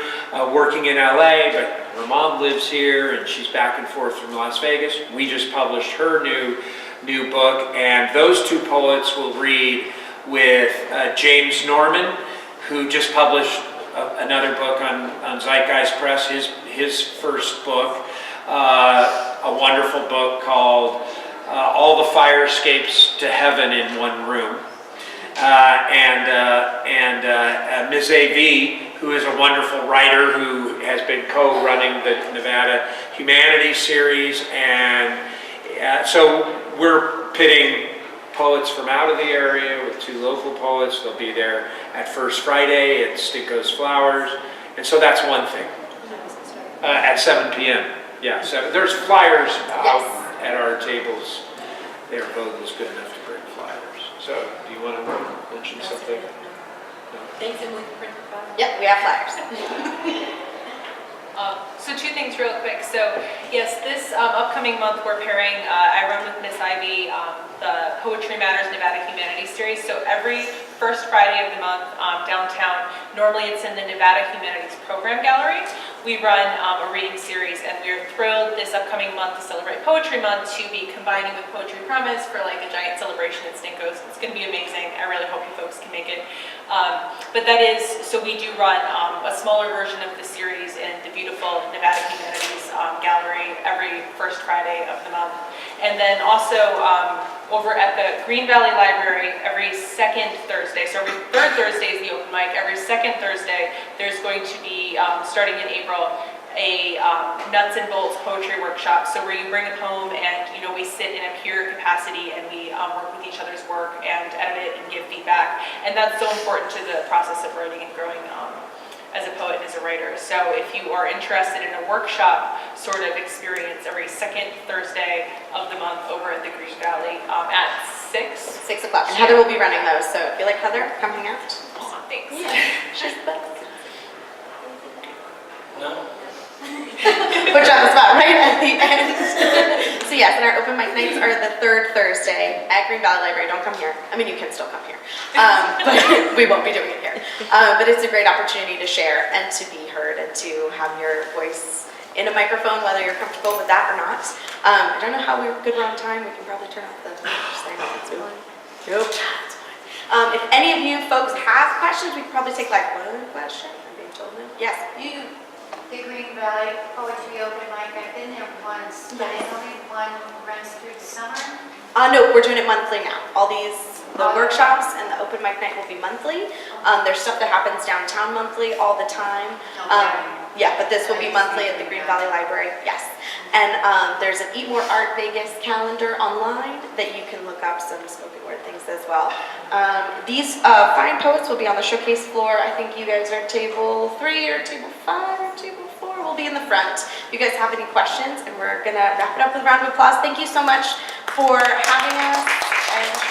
working in LA, but her mom lives here and she's back and forth from Las Vegas. We just published her new book, and those 2 poets will read with James Norman, who just published another book on Zeitgeist Press, his first book, a wonderful book called All the Fire Escapes to Heaven in One Room. And Ms. A.V., who is a wonderful writer who has been co-running the Nevada Humanities series. And so we're pitting poets from out of the area with 2 local poets. They'll be there at First Friday at Stinko's Flowers. And so that's one thing. At 7 p.m. Yeah, 7. There's flyers out at our tables. There, Vogue was good enough to bring flyers. So, do you want to mention something? No? Thanks, Emilee, for printing flyers. Yep, we have flyers. So 2 things real quick. So yes, this upcoming month we're pairing, I run with Miss Ivy, the Poetry Matters Nevada Humanities series. So every first Friday of the month downtown, normally it's in the Nevada Humanities Program Gallery, we run a reading series, and we're thrilled this upcoming month to celebrate Poetry Month to be combining with Poetry Promise for like a giant celebration at Stinko's. It's going to be amazing. I really hope you folks can make it. But that is, so we do run a smaller version of the series in the beautiful Nevada Humanities Gallery every first Friday of the month. And then also over at the Green Valley Library every 2nd Thursday, so every 3rd Thursday is the open mic. Every 2nd Thursday there's going to be, starting in April, a nuts and bolts poetry workshop. So where you bring a poem and we sit in a peer capacity and we work with each other's work and edit it and give feedback. And that's so important to the process of writing and growing as a poet and as a writer. So if you are interested in a workshop sort of experience every 2nd Thursday of the month over at the Green Valley at 6. 6 o'clock. And Heather will be running those. So if you like Heather, come hang out. She's the best. No? Put you on the spot right at the end. So yes, and our open mic nights are the third Thursday at Green Valley Library. Don't come here. I mean, you can still come here, but we won't be doing it here. But it's a great opportunity to share and to be heard and to have your voice in a microphone, whether you're comfortable with that or not. I don't know how good we're on time. We can probably turn off the thing. Nope. That's fine. If any of you folks have questions, we could probably take like one question. I'm being told no. Yes. The Green Valley Poetry Open Mic, I've been there once, but it's only one runs through the summer. No, we're doing it monthly now. All the workshops and the open mic night will be monthly. There's stuff that happens downtown monthly all the time. Yeah, but this will be monthly at the Green Valley Library, yes. And there's an Eat More Art Vegas calendar online that you can look up some spoken word things as well. These fine poets will be on the showcase floor. I think you guys are table 3 or table 5 or table 4. We'll be in the front. If you guys have any questions, and we're gonna wrap it up with a round of applause. Thank you so much for having us. And